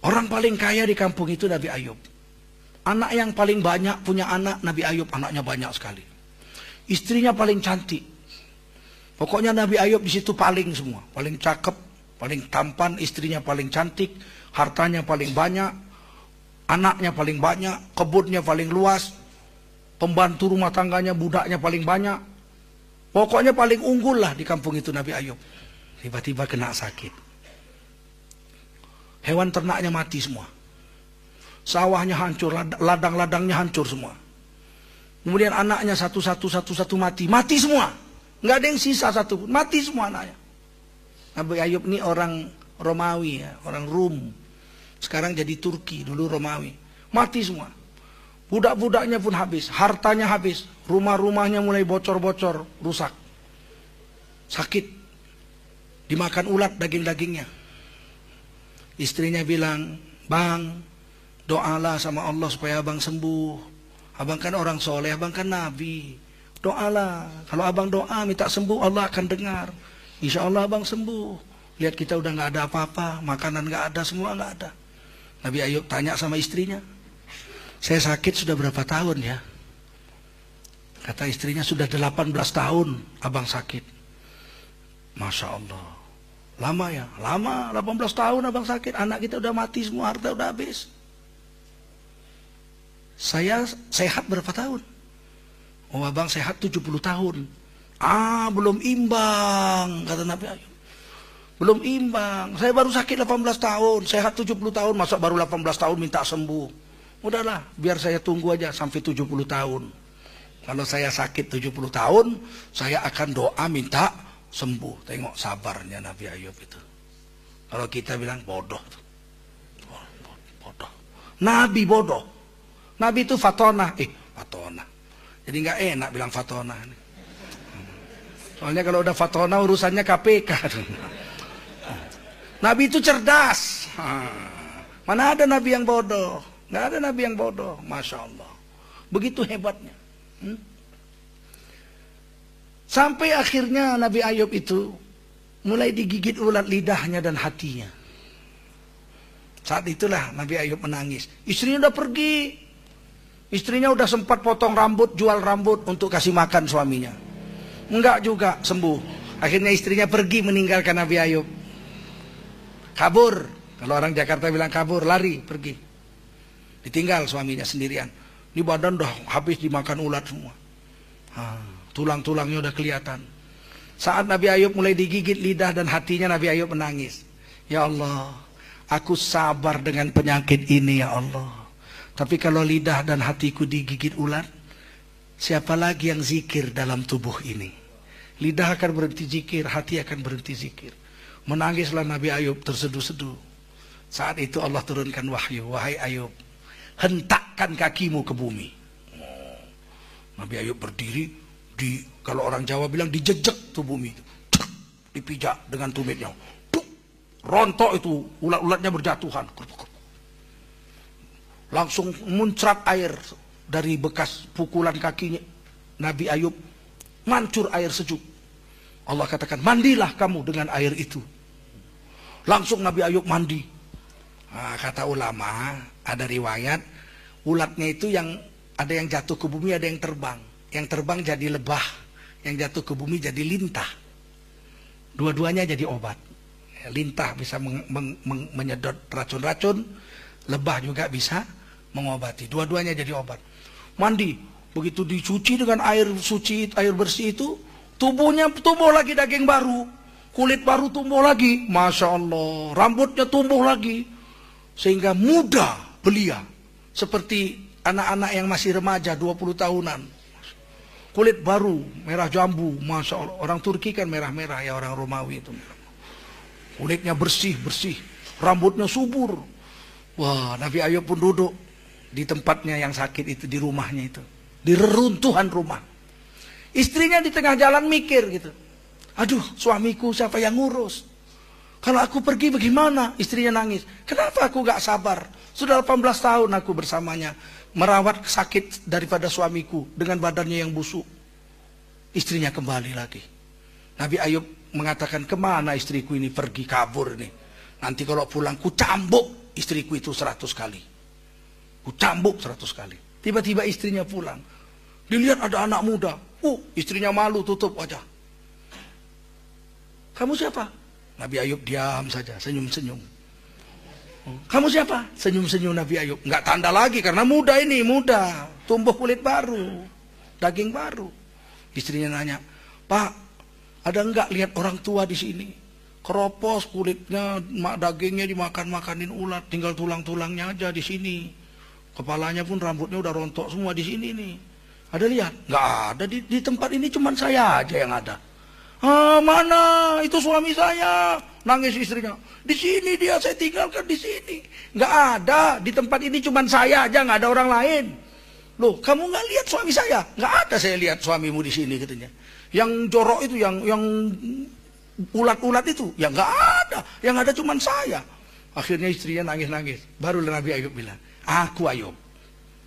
Orang paling kaya di kampung itu Nabi Ayub. Anak yang paling banyak punya anak Nabi Ayub, anaknya banyak sekali. Istrinya paling cantik. Pokoknya Nabi Ayub di situ paling semua, paling cakep, paling tampan, istrinya paling cantik, hartanya paling banyak, anaknya paling banyak, kebunnya paling luas, pembantu rumah tangganya, budaknya paling banyak. Pokoknya paling unggul lah di kampung itu Nabi Ayub. Tiba-tiba kena sakit. Hewan ternaknya mati semua. Sawahnya hancur, ladang-ladangnya hancur semua. Kemudian anaknya satu-satu mati semua. Nggak ada yang sisa satu, mati semua anaknya. Nabi Ayub ini orang Romawi ya, orang Rum. Sekarang jadi Turki, dulu Romawi. Mati semua. Budak-budaknya pun habis, hartanya habis, rumah-rumahnya mulai bocor-bocor, rusak. Sakit. Dimakan ulat daging-dagingnya. Istrinya bilang, "Bang, doalah sama Allah supaya abang sembuh. Abang kan orang soleh, abang kan nabi. Doalah. Kalau abang doa minta sembuh, Allah akan dengar. Insya Allah abang sembuh. Lihat kita udah nggak ada apa-apa, makanan nggak ada, semua nggak ada." Nabi Ayub tanya sama istrinya, "Saya sakit sudah berapa tahun ya?" Kata istrinya, "Sudah 18 tahun abang sakit." Masya Allah. Lama ya? Lama, 18 tahun abang sakit. Anak kita udah mati semua, harta udah habis. Saya sehat berapa tahun? Oh, abang sehat 70 tahun. Ah, belum imbang, kata Nabi Ayub. Belum imbang. Saya baru sakit 18 tahun, sehat 70 tahun, masa baru 18 tahun minta sembuh. Udahlah, biar saya tunggu aja sampai 70 tahun. Kalau saya sakit 70 tahun, saya akan doa minta sembuh. Tengok sabarnya Nabi Ayub itu. Kalau kita bilang bodoh. Bodoh. Nabi bodoh. Nabi itu fatona. Fatona. Jadi nggak enak bilang fatona. Soalnya kalau udah fatona urusannya KPK. Nabi itu cerdas. Mana ada Nabi yang bodoh? Nggak ada Nabi yang bodoh. Masya Allah. Begitu hebatnya. Sampai akhirnya Nabi Ayub itu mulai digigit ulat lidahnya dan hatinya. Saat itulah Nabi Ayub menangis. Istrinya udah pergi. Istrinya udah sempat potong rambut, jual rambut untuk kasih makan suaminya. Enggak juga sembuh. Akhirnya istrinya pergi meninggalkan Nabi Ayub. Kabur. Kalau orang Jakarta bilang kabur, lari, pergi. Ditinggal suaminya sendirian. Ini badan udah habis dimakan ulat semua. Tulang-tulangnya udah kelihatan. Saat Nabi Ayub mulai digigit lidah dan hatinya, Nabi Ayub menangis. Ya Allah, aku sabar dengan penyakit ini ya Allah. Tapi kalau lidah dan hatiku digigit ular, siapa lagi yang zikir dalam tubuh ini? Lidah akan berhenti zikir, hati akan berhenti zikir. Menangislah Nabi Ayub terseduh-seduh. Saat itu Allah turunkan wahyu, wahai Ayub, hentakkan kakimu ke bumi. Nabi Ayub berdiri, kalau orang Jawa bilang dijejek tuh bumi itu, dipijak dengan tumitnya, rontok itu, ulat-ulatnya berjatuhan. Langsung muncrat air dari bekas pukulan kakinya Nabi Ayub, mancur air sejuk. Allah katakan, mandilah kamu dengan air itu. Langsung Nabi Ayub mandi. Kata ulama, ada riwayat ulatnya itu yang ada yang jatuh ke bumi, ada yang terbang. Yang terbang jadi lebah, yang jatuh ke bumi jadi lintah. Dua-duanya jadi obat. Lintah bisa menyedot racun-racun, lebah juga bisa mengobati. Dua-duanya jadi obat. Mandi, begitu dicuci dengan air suci, air bersih itu, tubuhnya tumbuh lagi daging baru, kulit baru tumbuh lagi, Masya Allah, rambutnya tumbuh lagi, sehingga muda belia, seperti anak-anak yang masih remaja 20 tahunan. Kulit baru, merah jambu, Masya Allah. Orang Turki kan merah-merah ya, orang Romawi itu. Kulitnya bersih-bersih, rambutnya subur. Wah, Nabi Ayub pun duduk di tempatnya yang sakit itu, di rumahnya itu. di reruntuhan rumah. Istrinya di tengah jalan mikir gitu. Aduh, suamiku siapa yang ngurus? Kalau aku pergi bagaimana? Istrinya nangis. Kenapa aku gak sabar? Sudah 18 tahun aku bersamanya, merawat sakit daripada suamiku dengan badannya yang busuk. Istrinya kembali lagi. Nabi Ayub mengatakan, kemana istriku ini pergi kabur ini? Nanti kalau pulang ku cambuk istriku itu 100 kali. Ku cambuk 100 kali. Tiba-tiba istrinya pulang. Dilihat ada anak muda. Istrinya malu tutup wajah. Kamu siapa? Nabi Ayub diam saja, senyum-senyum. Kamu siapa? Senyum-senyum Nabi Ayub. Enggak tanda lagi karena muda ini, muda. Tumbuh kulit baru, daging baru. Istrinya nanya, Pak, ada enggak lihat orang tua di sini? Keropos kulitnya, dagingnya dimakan-makanin ulat, tinggal tulang-tulangnya aja di sini. Kepalanya pun rambutnya udah rontok semua di sini nih. Ada lihat? Enggak ada, di tempat ini cuma saya aja yang ada. Mana itu suami saya? Nangis istrinya. Di sini dia, saya tinggalkan di sini. Nggak ada, di tempat ini cuma saya aja, nggak ada orang lain. Loh, kamu nggak lihat suami saya? Nggak ada saya lihat suamimu di sini katanya. Yang jorok itu, yang ulat-ulat itu, ya nggak ada. Yang ada cuma saya. Akhirnya istrinya nangis-nangis. Baru Nabi Ayub bilang, aku Ayub,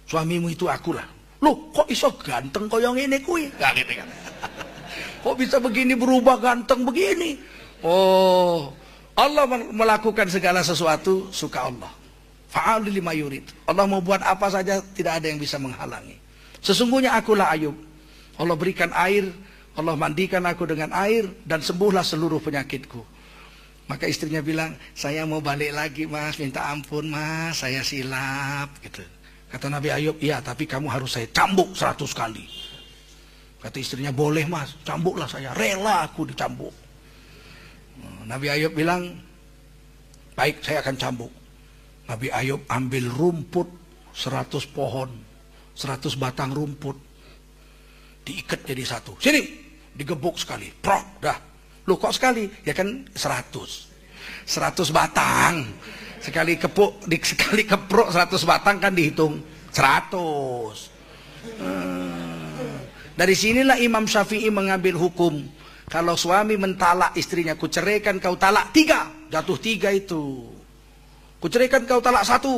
suamimu itu akulah. Loh, kok iso ganteng koyong ini kui? Nggak gitu kan? Kok bisa begini berubah ganteng begini? Oh, Allah melakukan segala sesuatu suka Allah. Fa'al lima yurid. Allah mau buat apa saja tidak ada yang bisa menghalangi. Sesungguhnya akulah Ayub. Allah berikan air, Allah mandikan aku dengan air dan sembuhlah seluruh penyakitku. Maka istrinya bilang, saya mau balik lagi mas, minta ampun mas, saya silap gitu. Kata Nabi Ayub, iya tapi kamu harus saya cambuk 100 kali. Kata istrinya, boleh mas, cambuklah saya, rela aku dicambuk. Nabi Ayub bilang, baik saya akan cambuk. Nabi Ayub ambil rumput 100 pohon, 100 batang rumput, diikat jadi satu. Sini, digebuk sekali, prok, dah. Loh kok sekali? Ya kan 100 batang. Sekali keprok 100 batang kan dihitung 100. Dari sinilah Imam Syafi'i mengambil hukum. Kalau suami mentalak istrinya, kuceraikan kau talak 3, jatuh 3 itu. Kuceraikan kau talak 1,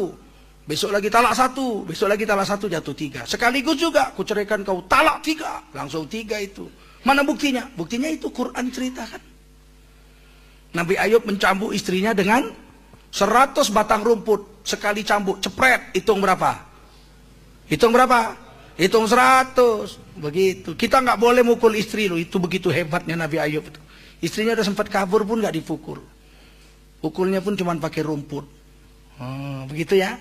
besok lagi talak 1, besok lagi talak 1, jatuh 3. Sekaligus juga kuceraikan kau talak 3, langsung 3 itu. Mana buktinya? Buktinya itu Quran ceritakan. Nabi Ayub mencambuk istrinya dengan 100 batang rumput. Sekali cambuk, cepret, hitung berapa? Hitung berapa? Hitung 100. Begitu. Kita nggak boleh mukul istri loh. Itu begitu hebatnya Nabi Ayub itu. Istrinya udah sempat kabur pun nggak dipukul. Pukulnya pun cuma pakai rumput. Begitu ya.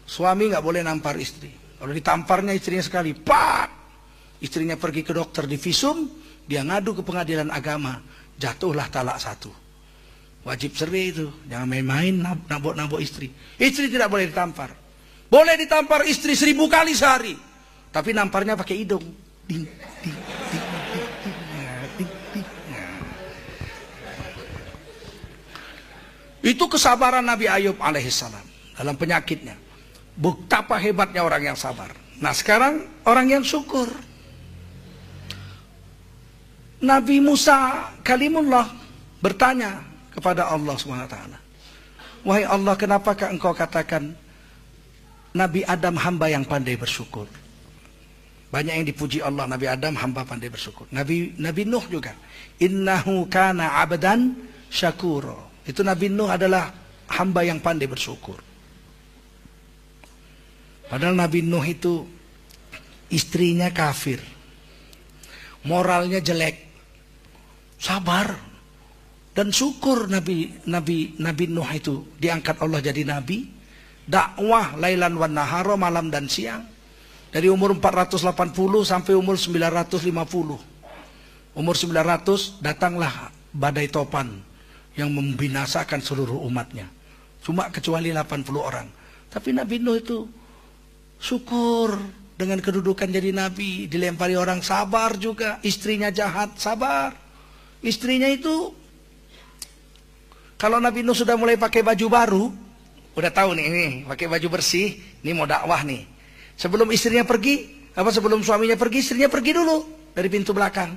Suami nggak boleh nampar istri. Kalau ditamparnya istrinya sekali, pak. Istrinya pergi ke dokter di visum, dia ngadu ke pengadilan agama, jatuhlah talak 1. Wajib cerai itu. Jangan main-main nabok-nabok istri. Istri tidak boleh ditampar. Boleh ditampar istri 1000 kali sehari. Tapi namparnya pakai hidung. Ding, ding, ding, ding, ding. Itu kesabaran Nabi Ayub alaihissalam dalam penyakitnya. Betapa hebatnya orang yang sabar. Nah sekarang orang yang syukur. Nabi Musa kalimullah bertanya kepada Allah SWT. Wahai Allah, kenapakah engkau katakan Nabi Adam hamba yang pandai bersyukur? Banyak yang dipuji Allah, Nabi Adam hamba pandai bersyukur. Nabi Nuh juga. Innahu kana abdan syakuro. Itu Nabi Nuh adalah hamba yang pandai bersyukur. Padahal Nabi Nuh itu istrinya kafir. Moralnya jelek. Sabar. Dan syukur Nabi Nuh itu diangkat Allah jadi nabi. Dakwah lailan wan nahara, malam dan siang. Dari umur 480 sampai umur 950. Umur 900 datanglah badai topan yang membinasakan seluruh umatnya. Cuma kecuali 80 orang. Tapi Nabi Nuh itu syukur dengan kedudukan jadi nabi. Dilempari orang, sabar juga. Istrinya jahat, sabar. Istrinya itu, kalau Nabi Nuh sudah mulai pakai baju baru, udah tahu nih, ini pakai baju bersih, ini mau dakwah nih. Sebelum istrinya pergi, Apa sebelum suaminya pergi, istrinya pergi dulu dari pintu belakang.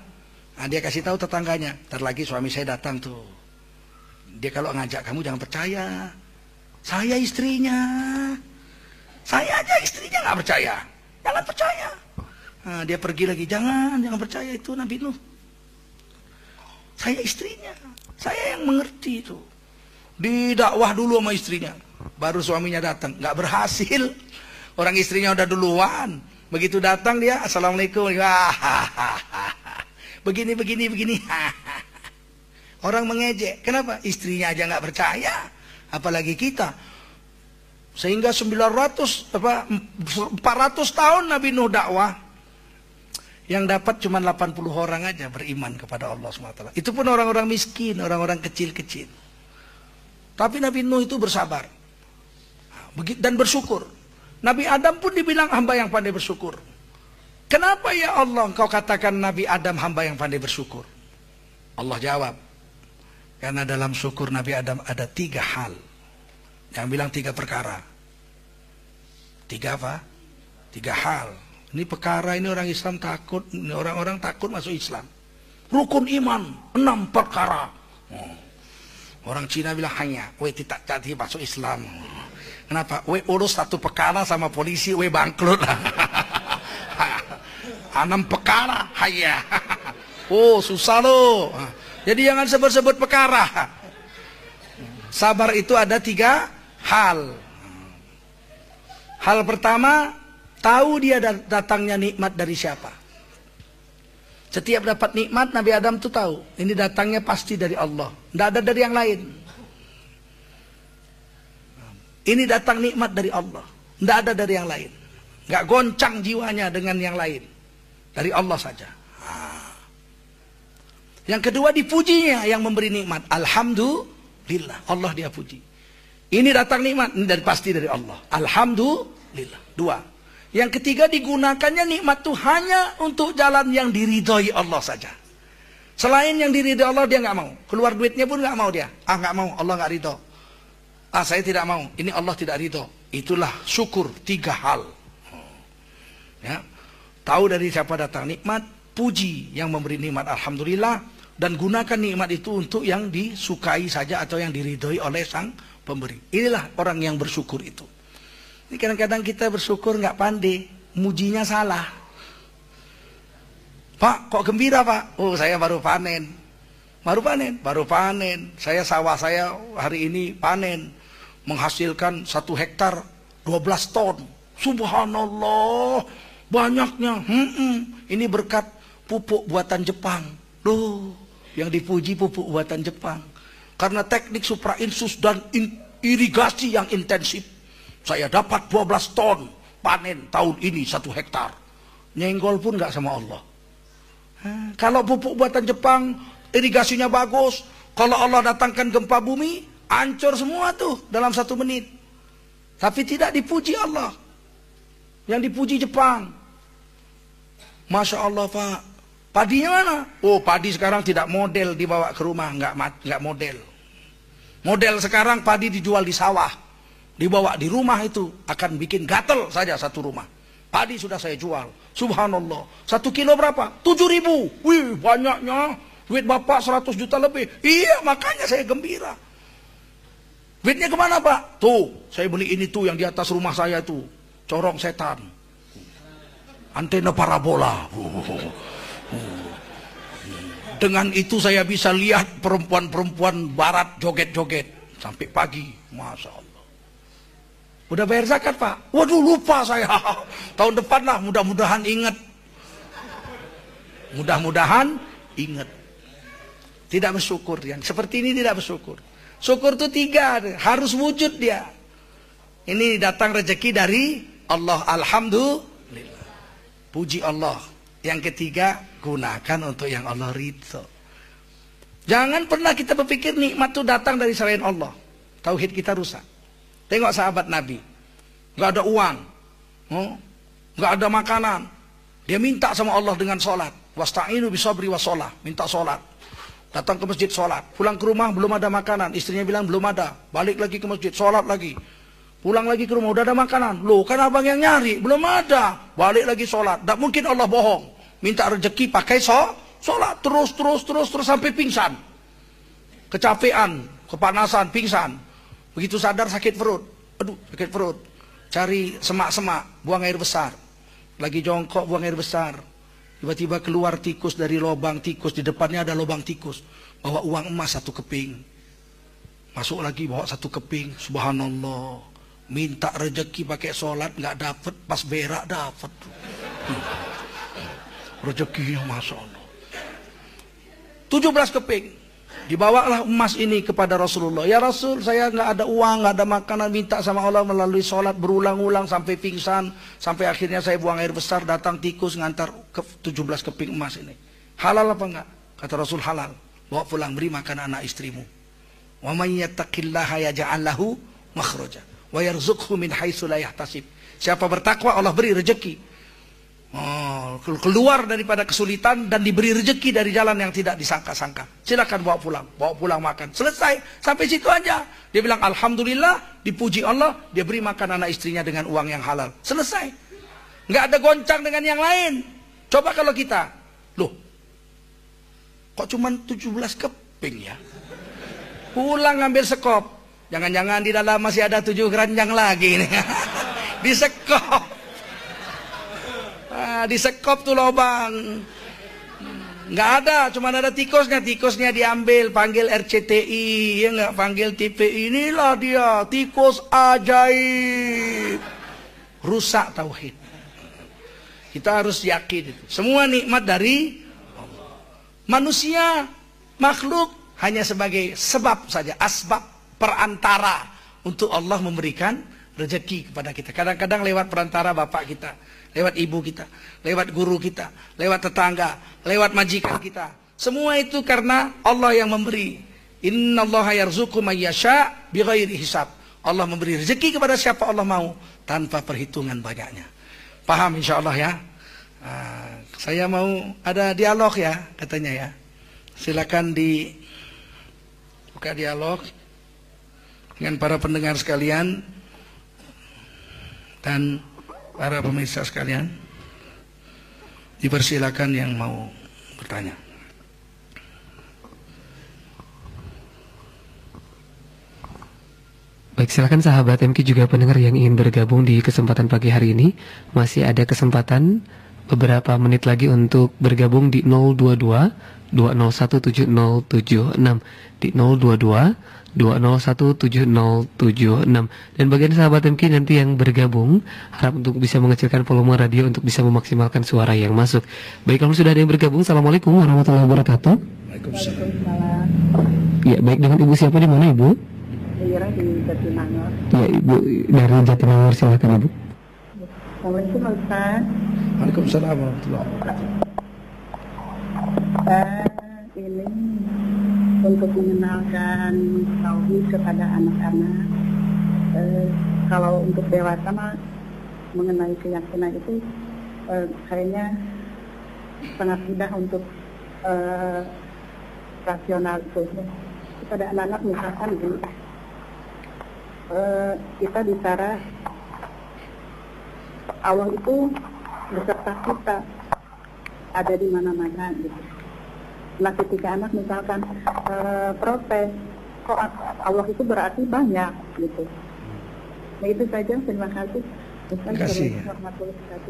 Nah, dia kasih tahu tetangganya, ntar lagi suami saya datang tuh. Dia kalau ngajak kamu jangan percaya. Saya istrinya. Saya aja istrinya nggak percaya. Jangan percaya. Nah, dia pergi lagi, jangan percaya itu Nabi Nuh. Saya istrinya. Saya yang mengerti itu. Didakwah dulu sama istrinya. Baru suaminya datang, nggak berhasil. Orang istrinya udah duluan. Begitu datang dia, assalamualaikum. Begini. Orang mengejek. Kenapa? Istrinya aja nggak percaya, apalagi kita. Sehingga 400 tahun Nabi Nuh dakwah, yang dapat cuma 80 orang aja beriman kepada Allah SWT. Itu pun orang-orang miskin, orang-orang kecil-kecil. Tapi Nabi Nuh itu bersabar dan bersyukur. Nabi Adam pun dibilang hamba yang pandai bersyukur. Kenapa ya Allah engkau katakan Nabi Adam hamba yang pandai bersyukur? Allah jawab, karena dalam syukur Nabi Adam ada 3 hal. Yang bilang 3 perkara. 3 apa? 3 hal. Ini perkara ini orang Islam takut, orang-orang takut masuk Islam. Rukun iman 6 perkara. Orang Cina bilang hanya, tidak jadi masuk Islam. Kenapa? Urus 1 perkara sama polisi, bangkrut. 6 perkara, hanya. Oh susah loh. Jadi jangan sebut-sebut perkara. Sabar itu ada 3 hal. Hal pertama, tahu dia datangnya nikmat dari siapa. Setiap dapat nikmat, Nabi Adam tuh tahu. Ini datangnya pasti dari Allah. Tidak ada dari yang lain. Ini datang nikmat dari Allah. Tidak ada dari yang lain. Nggak goncang jiwanya dengan yang lain. Dari Allah saja. Yang kedua, dipujinya yang memberi nikmat. Alhamdulillah. Allah dia puji. Ini datang nikmat. Ini pasti dari Allah. Alhamdulillah. 2. Yang ketiga, digunakannya nikmat itu hanya untuk jalan yang diridhoi Allah saja. Selain yang diridhoi Allah dia nggak mau. Keluar duitnya pun nggak mau dia. Nggak mau, Allah nggak ridho. Saya tidak mau. Ini Allah tidak ridho. Itulah syukur 3 hal. Ya, tahu dari siapa datang nikmat, puji yang memberi nikmat alhamdulillah, dan gunakan nikmat itu untuk yang disukai saja atau yang diridhoi oleh sang pemberi. Inilah orang yang bersyukur itu. Ini kadang-kadang kita bersyukur nggak pandai, mujinya salah. Pak, kok gembira Pak? Oh, saya baru panen. Baru panen. Sawah saya hari ini panen. Menghasilkan 1 hektar 12 ton. Subhanallah, banyaknya. Ini berkat pupuk buatan Jepang. Loh, yang dipuji pupuk buatan Jepang. Karena teknik suprainsus dan irigasi yang intensif, saya dapat 12 ton panen tahun ini 1 hektar. Nyenggol pun nggak sama Allah. Kalau pupuk buatan Jepang, irigasinya bagus. Kalau Allah datangkan gempa bumi, hancur semua tuh dalam 1 menit. Tapi tidak dipuji Allah. Yang dipuji Jepang. Masya Allah Pak. Padinya mana? Oh, padi sekarang tidak model dibawa ke rumah. Nggak model. Model sekarang padi dijual di sawah. Dibawa di rumah itu akan bikin gatel saja 1 rumah. Padi sudah saya jual. Subhanallah. 1 kilo berapa? 7.000. Wih, banyaknya. Duit Bapak 100 juta lebih. Iya, makanya saya gembira. Duitnya kemana Pak? Tuh, saya beli ini tuh yang di atas rumah saya tuh. Corong setan. Antena parabola. Dengan itu saya bisa lihat perempuan-perempuan barat joget-joget. Sampai pagi. Masya Allah. Udah bayar zakat Pak? Waduh, lupa saya. Tahun depan lah, mudah-mudahan ingat. Mudah-mudahan ingat. Tidak bersyukur dia. Seperti ini tidak bersyukur. Syukur itu 3, harus wujud dia. Ini datang rezeki dari Allah. Alhamdulillah. Puji Allah. Yang ketiga, gunakan untuk yang Allah ridho. Jangan pernah kita berpikir nikmat itu datang dari selain Allah. Tauhid kita rusak. Tengok sahabat Nabi, nggak ada uang, nggak ada makanan. Dia minta sama Allah dengan sholat. Wasta'inu bisabri wassalah, minta sholat. Datang ke masjid sholat. Pulang ke rumah belum ada makanan. Istrinya bilang belum ada. Balik lagi ke masjid, sholat lagi. Pulang lagi ke rumah, udah ada makanan. Loh, kan abang yang nyari, belum ada. Balik lagi sholat. Tidak mungkin Allah bohong. Minta rezeki pakai sholat. Terus sampai pingsan. Kecapean, kepanasan, pingsan. Begitu sadar sakit perut. Aduh, sakit perut. Cari semak-semak, buang air besar. Lagi jongkok, buang air besar. Tiba-tiba keluar tikus dari lubang tikus. Di depannya ada lubang tikus. Bawa uang emas 1 keping. Masuk lagi bawa 1 keping. Subhanallah. Minta rezeki pakai sholat nggak dapet, pas berak dapet. Rezekinya Masya Allah. 17 keping. Dibawalah emas ini kepada Rasulullah. Ya Rasul, saya nggak ada uang, nggak ada makanan, minta sama Allah melalui sholat berulang-ulang sampai pingsan, sampai akhirnya saya buang air besar, datang tikus ngantar ke 17 keping emas ini. Halal apa enggak? Kata Rasul, halal. Bawa pulang, beri makan anak istrimu. Wa may yattaqillaha yaj'al lahu makhraja wa yarzuqhu min haitsu la yahtasib. Siapa bertakwa, Allah beri rezeki. Keluar daripada kesulitan dan diberi rezeki dari jalan yang tidak disangka-sangka. Silakan bawa pulang makan. Selesai, sampai situ aja. Dia bilang alhamdulillah, dipuji Allah, dia beri makan anak istrinya dengan uang yang halal. Selesai. Nggak ada goncang dengan yang lain. Coba kalau kita, loh, kok cuma 17 keping ya? Pulang ngambil sekop. Jangan-jangan di dalam masih ada 7 keranjang lagi nih. Disekop. Disekop tuh lubang. Nggak ada, cuma ada tikusnya diambil, panggil RCTI, ya nggak, panggil TPI. Inilah dia, tikus ajaib. Rusak tauhid. Kita harus yakin itu. Semua nikmat dari Allah. Manusia, makhluk hanya sebagai sebab saja, asbab, perantara untuk Allah memberikan rezeki kepada kita. Kadang-kadang lewat perantara bapak kita, lewat ibu kita, lewat guru kita, lewat tetangga, lewat majikan kita. Semua itu karena Allah yang memberi. Innallaha yarzuqu may yasha bighairi hisab. Allah memberi rezeki kepada siapa Allah mau tanpa perhitungan banyaknya. Paham insyaallah ya? Saya mau ada dialog ya katanya ya. Silakan buka dialog dengan para pendengar sekalian dan para pemirsa sekalian. Dipersilakan yang mau bertanya. Baik, silakan sahabat MK juga pendengar yang ingin bergabung di kesempatan pagi hari ini. Masih ada kesempatan beberapa menit lagi untuk bergabung di 022 2017076 di 022 2017076. Dan bagian sahabat MK nanti yang bergabung harap untuk bisa mengecilkan volume radio untuk bisa memaksimalkan suara yang masuk. Baik, kalau sudah ada yang bergabung, Assalamualaikum warahmatullahi wabarakatuh. Waalaikumsalam. Ya, baik, dengan ibu siapa, di mana ibu? Ira di Jatinangor. Ya, ibu dari Jatinangor, silakan ibu. Assalamualaikum Ustaz. Waalaikumsalam warahmatullahi wabarakatuh. Ini untuk mengenalkan tauhid kepada anak-anak. Kalau untuk dewasa mah mengenai keyakinan itu kayaknya sangat mudah untuk rasional itu. Kepada anak-anak misalkan gini, kita bicara Allah itu beserta kita, ada di mana-mana gitu. Nah ketika anak misalkan protes, kok Allah itu berarti banyak gitu. Nah itu saja, terima kasih. Terima kasih.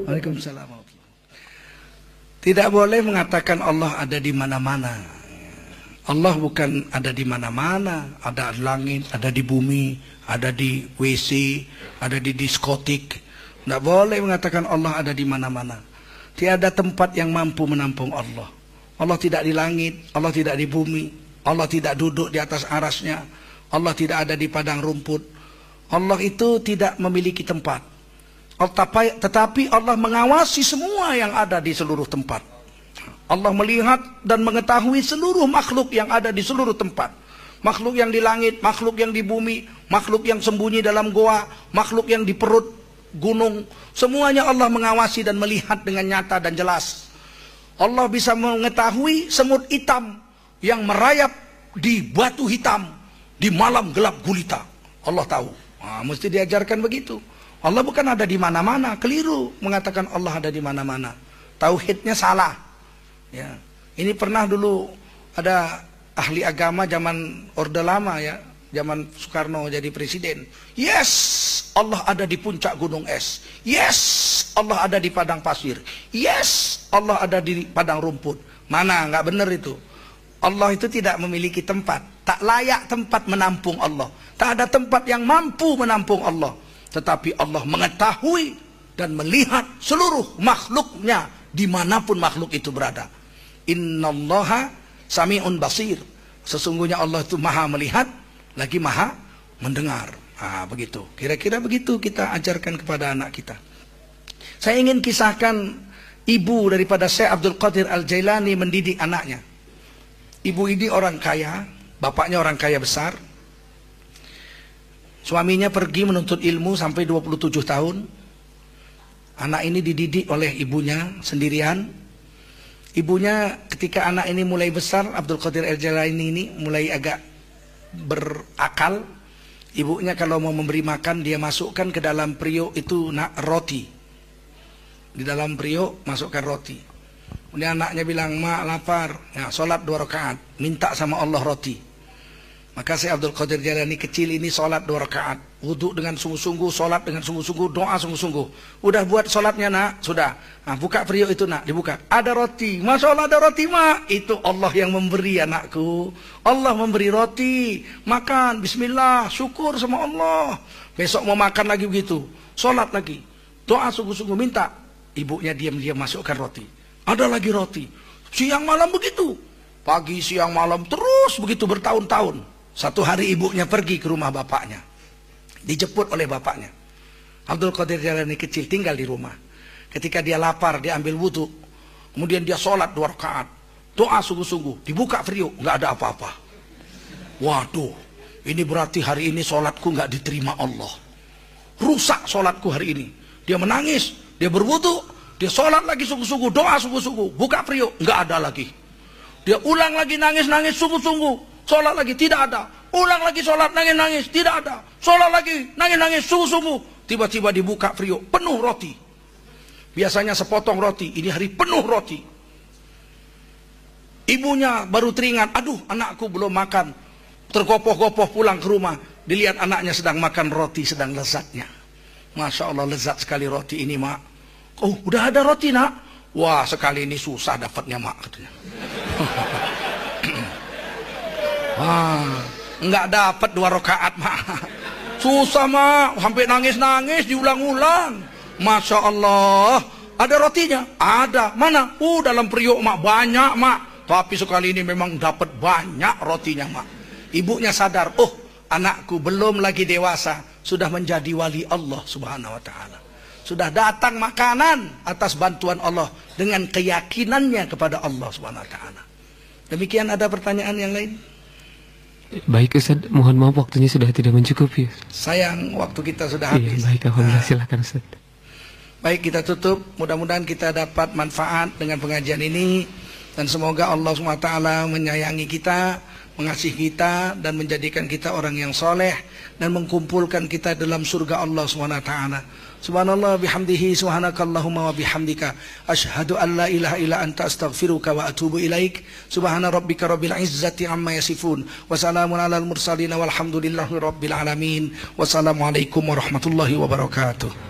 Waalaikumsalam. Tidak boleh mengatakan Allah ada di mana-mana. Allah bukan ada di mana-mana, ada di langit, ada di bumi, ada di WC, ada di diskotik. Tidak boleh mengatakan Allah ada di mana-mana. Tiada tempat yang mampu menampung Allah. Allah tidak di langit, Allah tidak di bumi, Allah tidak duduk di atas arasnya, Allah tidak ada di padang rumput. Allah itu tidak memiliki tempat. Tetapi Allah mengawasi semua yang ada di seluruh tempat. Allah melihat dan mengetahui seluruh makhluk yang ada di seluruh tempat. Makhluk yang di langit, makhluk yang di bumi, makhluk yang sembunyi dalam goa, makhluk yang di perut gunung. Semuanya Allah mengawasi dan melihat dengan nyata dan jelas. Allah bisa mengetahui semut hitam yang merayap di batu hitam di malam gelap gulita. Allah tahu. Mesti diajarkan begitu. Allah bukan ada di mana-mana, keliru mengatakan Allah ada di mana-mana. Tauhidnya salah. Ya. Ini pernah dulu ada ahli agama zaman Orde Lama ya, zaman Soekarno jadi presiden. Yes, Allah ada di puncak gunung es. Yes, Allah ada di padang pasir. Yes, Allah ada di padang rumput. Mana? Nggak benar itu. Allah itu tidak memiliki tempat. Tak layak tempat menampung Allah. Tak ada tempat yang mampu menampung Allah. Tetapi Allah mengetahui dan melihat seluruh makhluknya dimanapun makhluk itu berada. Innallaha sami'un basir. Sesungguhnya Allah itu maha melihat, lagi maha mendengar. Begitu. Kira-kira begitu kita ajarkan kepada anak kita. Saya ingin kisahkan ibu daripada Syekh Abdul Qadir Al-Jailani mendidik anaknya. Ibu ini orang kaya, bapaknya orang kaya besar. Suaminya pergi menuntut ilmu sampai 27 tahun. Anak ini dididik oleh ibunya sendirian. Ibunya ketika anak ini mulai besar, Abdul Qadir Al-Jailani ini mulai agak berakal. Ibunya kalau mau memberi makan, dia masukkan ke dalam periuk itu roti. Di dalam periuk masukkan roti. Kemudian anaknya bilang, "Mak lapar." Ya, sholat 2 rakaat, minta sama Allah roti. Maka Syekh Abdul Qadir Jailani kecil ini sholat 2 rakaat, wudhu dengan sungguh-sungguh, sholat dengan sungguh-sungguh, doa sungguh-sungguh. Udah buat sholatnya nak? Sudah. Nah, buka periuk itu nak, dibuka. Ada roti. Masya Allah ada roti mak. Itu Allah yang memberi anakku. Allah memberi roti. Makan, bismillah, syukur sama Allah. Besok mau makan lagi begitu. Sholat lagi. Doa sungguh-sungguh, minta. Ibunya diam-diam masukkan roti. Ada lagi roti. Siang malam begitu. Pagi, siang, malam terus begitu bertahun-tahun. Satu hari ibunya pergi ke rumah bapaknya. Dijemput oleh bapaknya. Abdul Qadir Jailani kecil tinggal di rumah. Ketika dia lapar, dia ambil wudhu. Kemudian dia sholat 2 rakaat. Doa sungguh-sungguh. Dibuka periuk, nggak ada apa-apa. Waduh, ini berarti hari ini sholatku nggak diterima Allah. Rusak sholatku hari ini. Dia menangis, dia berwudhu, dia sholat lagi sungguh-sungguh, doa sungguh-sungguh. Buka periuk, nggak ada lagi. Dia ulang lagi nangis-nangis sungguh-sungguh. Sholat lagi, tidak ada. Ulang lagi sholat, nangis-nangis, tidak ada. Sholat lagi, nangis-nangis, sungguh-sungguh. Tiba-tiba dibuka periuk, penuh roti. Biasanya sepotong roti, ini hari penuh roti. Ibunya baru teringat, aduh anakku belum makan. Tergopoh-gopoh pulang ke rumah. Dilihat anaknya sedang makan roti, sedang lezatnya. Masya Allah lezat sekali roti ini mak. Oh udah ada roti nak? Wah sekali ini susah dapatnya mak katanya. Enggak dapat 2 rakaat mak. Susah mak, sampai nangis-nangis diulang-ulang. Masya Allah. Ada rotinya? Ada. Mana? Dalam periuk mak, banyak mak. Tapi sekali ini memang dapat banyak rotinya mak. Ibunya sadar, oh anakku belum lagi dewasa, sudah menjadi wali Allah subhanahu wa ta'ala. Sudah datang makanan atas bantuan Allah dengan keyakinannya kepada Allah subhanahu wa ta'ala. Demikian, ada pertanyaan yang lain? Baik Ustaz, mohon maaf waktunya sudah tidak mencukupi. Sayang, waktu kita sudah habis. Baik, alhamdulillah, silakan Ustaz. Baik, kita tutup. Mudah-mudahan kita dapat manfaat dengan pengajian ini. Dan semoga Allah SWT menyayangi kita, mengasihi kita, dan menjadikan kita orang yang soleh, dan mengkumpulkan kita dalam surga Allah SWT. Subhanallah bihamdihi, subhanakallahumma wa bihamdika, asyhadu an la ilaha illa anta, astaghfiruka wa atubu ilaik. Subhana rabbika rabbil izzati amma yasifun, wa salamun alal mursalin, walhamdulillahi rabbil alamin. Wassalamualaikum warahmatullahi wabarakatuh.